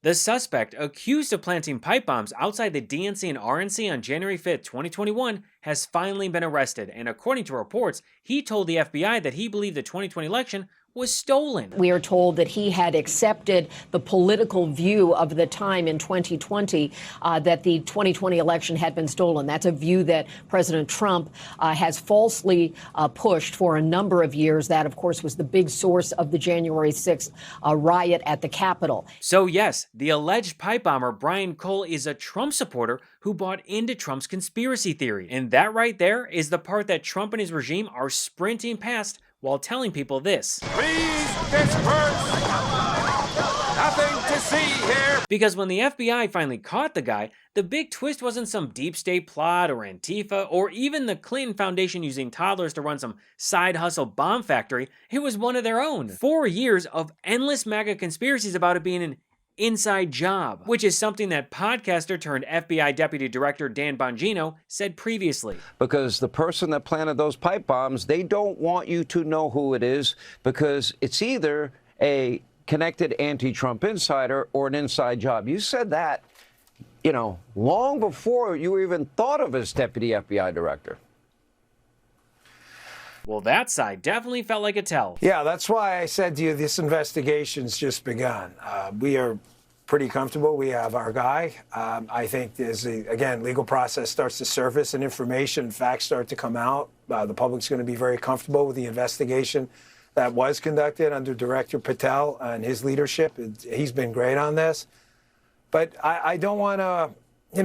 The suspect, accused of planting pipe bombs outside the DNC and RNC on January 5, 2021, has finally been arrested, and according to reports, he told the FBI that he believed the 2020 election was stolen. We are told that he had accepted the political view of the time in 2020 that the 2020 election had been stolen. That's a view that President Trump has falsely pushed for a number of years. That, of course, was the big source of the January 6th riot at the Capitol. So yes, the alleged pipe bomber Brian Cole is a Trump supporter who bought into Trump's conspiracy theory. And that right there is the part that Trump and his regime are sprinting past while telling people this. Please disperse! Nothing to see here! Because when the FBI finally caught the guy, the big twist wasn't some deep state plot or Antifa or even the Clinton Foundation using toddlers to run some side hustle bomb factory. It was one of their own. 4 years of endless MAGA conspiracies about it being an inside job, which is something that podcaster turned FBI Deputy Director Dan Bongino said previously. Because the person that planted those pipe bombs, they don't want you to know who it is, because it's either a connected anti-Trump insider or an inside job. You said that, long before you even thought of as Deputy FBI Director. Well, that side definitely felt like a tell. Yeah, that's why I said to you, this investigation's just begun. We are pretty comfortable. We have our guy. I think as the legal process starts to surface and information, facts start to come out, the public's going to be very comfortable with the investigation that was conducted under Director Patel and his leadership. He's been great on this. But I don't want to...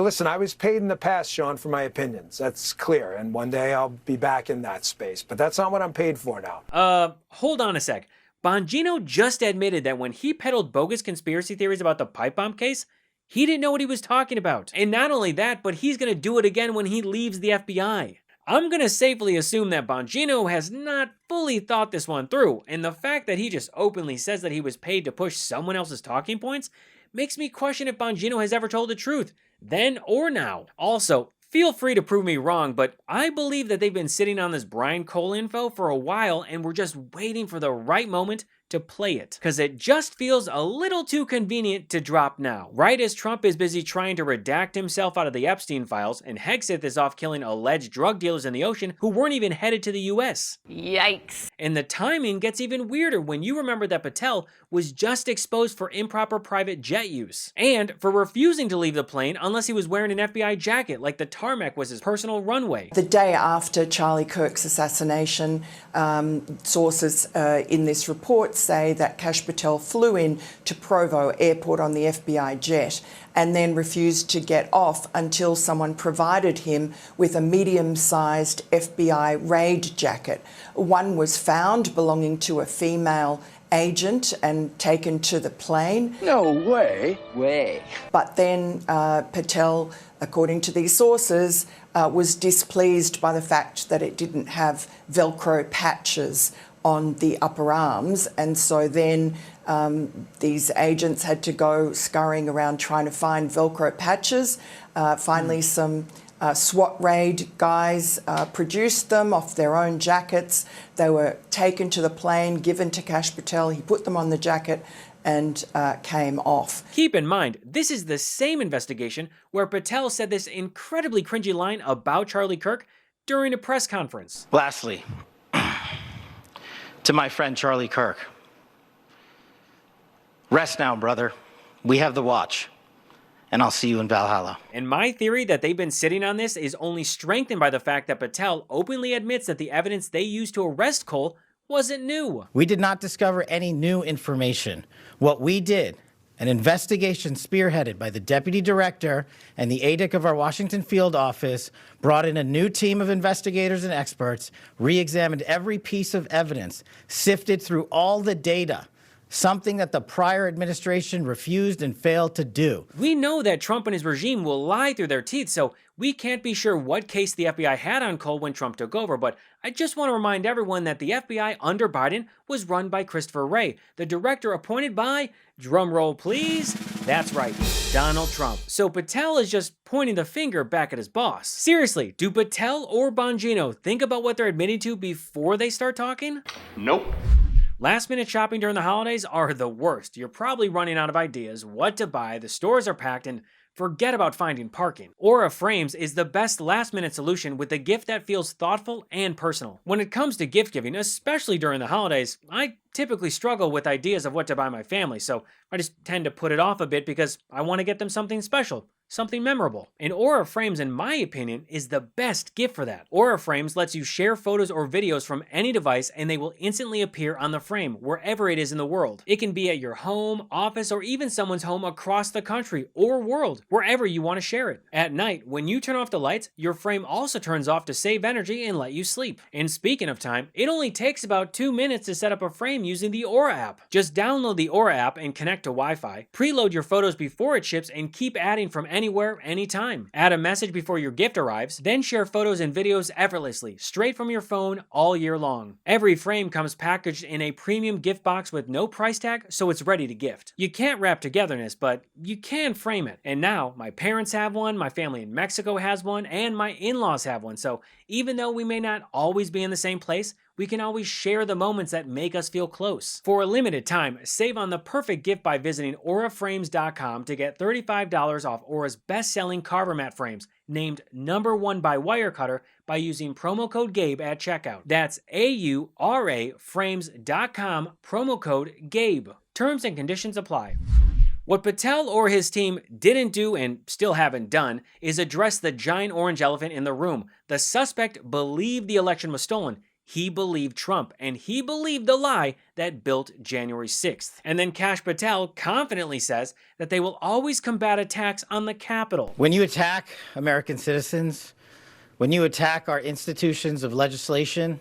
listen, I was paid in the past, Sean, for my opinions. That's clear. And one day I'll be back in that space. But that's not what I'm paid for now. Hold on a sec. Bongino just admitted that when he peddled bogus conspiracy theories about the pipe bomb case, he didn't know what he was talking about. And not only that, but he's going to do it again when he leaves the FBI. I'm going to safely assume that Bongino has not fully thought this one through. And the fact that he just openly says that he was paid to push someone else's talking points makes me question if Bongino has ever told the truth, then or now. Also, feel free to prove me wrong, but I believe that they've been sitting on this Brian Cole info for a while and we're just waiting for the right moment to play it, because it just feels a little too convenient to drop now. Right as Trump is busy trying to redact himself out of the Epstein files, and Hegseth is off killing alleged drug dealers in the ocean who weren't even headed to the US. Yikes. And the timing gets even weirder when you remember that Patel was just exposed for improper private jet use, and for refusing to leave the plane unless he was wearing an FBI jacket, like the tarmac was his personal runway. The day after Charlie Kirk's assassination, sources in this report say that Kash Patel flew in to Provo Airport on the FBI jet and then refused to get off until someone provided him with a medium-sized FBI raid jacket. One was found belonging to a female agent and taken to the plane. No way. But then Patel, according to these sources, was displeased by the fact that it didn't have Velcro patches on the upper arms, and so then these agents had to go scurrying around trying to find Velcro patches. Finally, some SWAT raid guys produced them off their own jackets. They were taken to the plane, given to Kash Patel. He put them on the jacket and came off. Keep in mind, this is the same investigation where Patel said this incredibly cringy line about Charlie Kirk during a press conference. Lastly, to my friend Charlie Kirk, rest now, brother. We have the watch, and I'll see you in Valhalla. And my theory that they've been sitting on this is only strengthened by the fact that Patel openly admits that the evidence they used to arrest Cole wasn't new. We did not discover any new information. What we did, an investigation spearheaded by the deputy director and the ADIC of our Washington field office, brought in a new team of investigators and experts, re-examined every piece of evidence, sifted through all the data, something that the prior administration refused and failed to do. We know that Trump and his regime will lie through their teeth, so we can't be sure what case the FBI had on Cole when Trump took over, but I just want to remind everyone that the FBI under Biden was run by Christopher Wray, the director appointed by, drumroll please, that's right, Donald Trump. So Patel is just pointing the finger back at his boss. Seriously, do Patel or Bongino think about what they're admitting to before they start talking? Nope. Last minute shopping during the holidays are the worst. You're probably running out of ideas, what to buy, the stores are packed, and forget about finding parking. Aura Frames is the best last minute solution with a gift that feels thoughtful and personal. When it comes to gift giving, especially during the holidays, I typically struggle with ideas of what to buy my family, so I just tend to put it off a bit because I want to get them something special, something memorable. And Aura Frames, in my opinion, is the best gift for that. Aura Frames lets you share photos or videos from any device and they will instantly appear on the frame wherever it is in the world. It can be at your home, office, or even someone's home across the country or world, wherever you want to share it. At night, when you turn off the lights, your frame also turns off to save energy and let you sleep. And speaking of time, it only takes about 2 minutes to set up a frame using the Aura app. Just download the Aura app and connect to Wi-Fi, preload your photos before it ships, and keep adding from anywhere, anytime. Add a message before your gift arrives, then share photos and videos effortlessly, straight from your phone all year long. Every frame comes packaged in a premium gift box with no price tag, so it's ready to gift. You can't wrap togetherness, but you can frame it. And now, my parents have one, my family in Mexico has one, and my in-laws have one, so even though we may not always be in the same place, we can always share the moments that make us feel close. For a limited time, save on the perfect gift by visiting auraframes.com to get $35 off Aura's best-selling carver mat frames, named #1 by Wirecutter, by using promo code GABE at checkout. That's AURA frames.com, promo code GABE. Terms and conditions apply. What Patel or his team didn't do and still haven't done is address the giant orange elephant in the room. The suspect believed the election was stolen. He believed Trump, and he believed the lie that built January 6th. And then Kash Patel confidently says that they will always combat attacks on the Capitol. When you attack American citizens, when you attack our institutions of legislation,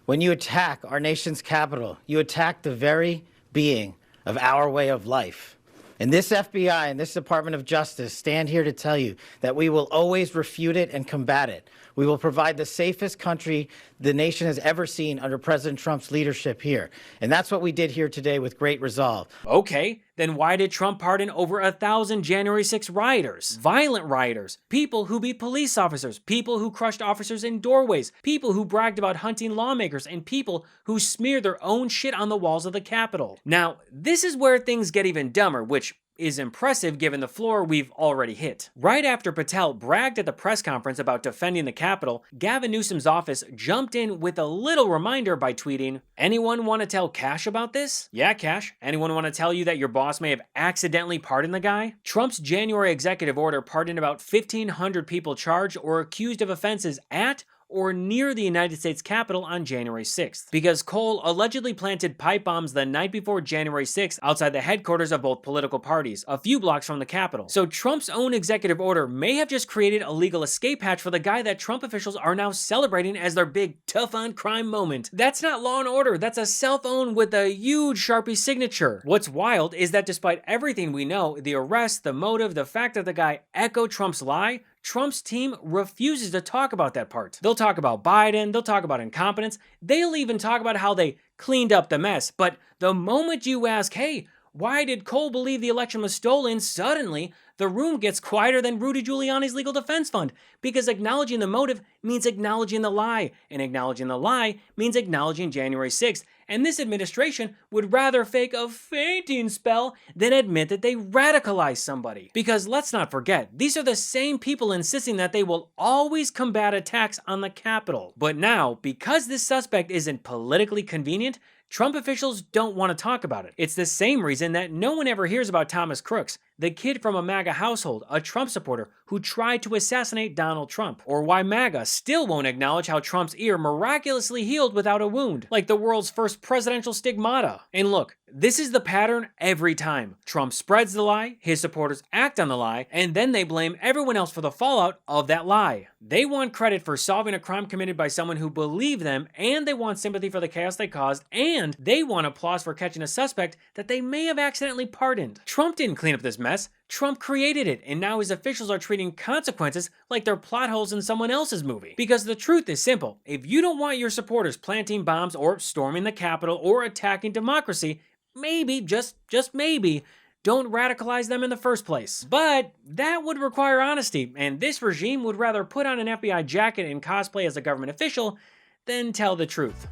when you attack our nation's capital, you attack the very being of our way of life. And this FBI and this Department of Justice stand here to tell you that we will always refute it and combat it. We will provide the safest country the nation has ever seen under President Trump's leadership here. And that's what we did here today with great resolve. Okay, then why did Trump pardon over 1,000 January 6 rioters? Violent rioters, people who beat police officers, people who crushed officers in doorways, people who bragged about hunting lawmakers, and people who smeared their own shit on the walls of the Capitol. Now, this is where things get even dumber, which is impressive given the floor we've already hit. Right after Patel bragged at the press conference about defending the Capitol, Gavin Newsom's office jumped in with a little reminder by tweeting, "Anyone want to tell Kash about this? Yeah, Kash. Anyone want to tell you that your boss may have accidentally pardoned the guy?" Trump's January executive order pardoned about 1,500 people charged or accused of offenses at or near the United States Capitol on January 6th, because Cole allegedly planted pipe bombs the night before January 6th outside the headquarters of both political parties, a few blocks from the Capitol. So Trump's own executive order may have just created a legal escape hatch for the guy that Trump officials are now celebrating as their big tough on crime moment. That's not law and order, that's a cell phone with a huge Sharpie signature. What's wild is that despite everything we know, the arrest, the motive, the fact that the guy echoed Trump's lie, Trump's team refuses to talk about that part. They'll talk about Biden, they'll talk about incompetence, they'll even talk about how they cleaned up the mess. But the moment you ask, hey, why did Cole believe the election was stolen? Suddenly, the room gets quieter than Rudy Giuliani's legal defense fund, because acknowledging the motive means acknowledging the lie, and acknowledging the lie means acknowledging January 6th. And this administration would rather fake a fainting spell than admit that they radicalized somebody. Because let's not forget, these are the same people insisting that they will always combat attacks on the Capitol. But now, because this suspect isn't politically convenient, Trump officials don't want to talk about it. It's the same reason that no one ever hears about Thomas Crooks, the kid from a MAGA household, a Trump supporter who tried to assassinate Donald Trump, or why MAGA still won't acknowledge how Trump's ear miraculously healed without a wound, like the world's first presidential stigmata. And look, this is the pattern every time. Trump spreads the lie, his supporters act on the lie, and then they blame everyone else for the fallout of that lie. They want credit for solving a crime committed by someone who believed them, and they want sympathy for the chaos they caused, and they want applause for catching a suspect that they may have accidentally pardoned. Trump didn't clean up this mess. Trump created it, and now his officials are treating consequences like they're plot holes in someone else's movie. Because the truth is simple. If you don't want your supporters planting bombs or storming the Capitol or attacking democracy, maybe, just maybe, don't radicalize them in the first place. But that would require honesty, and this regime would rather put on an FBI jacket and cosplay as a government official than tell the truth.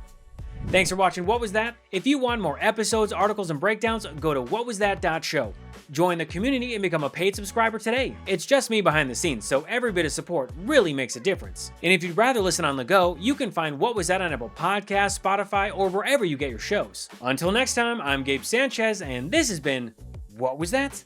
Thanks for watching What Was That? If you want more episodes, articles, and breakdowns, go to whatwasthat.show. Join the community and become a paid subscriber today. It's just me behind the scenes, so every bit of support really makes a difference. And if you'd rather listen on the go, you can find What Was That on Apple Podcasts, Spotify, or wherever you get your shows. Until next time, I'm Gabe Sanchez, and this has been What Was That?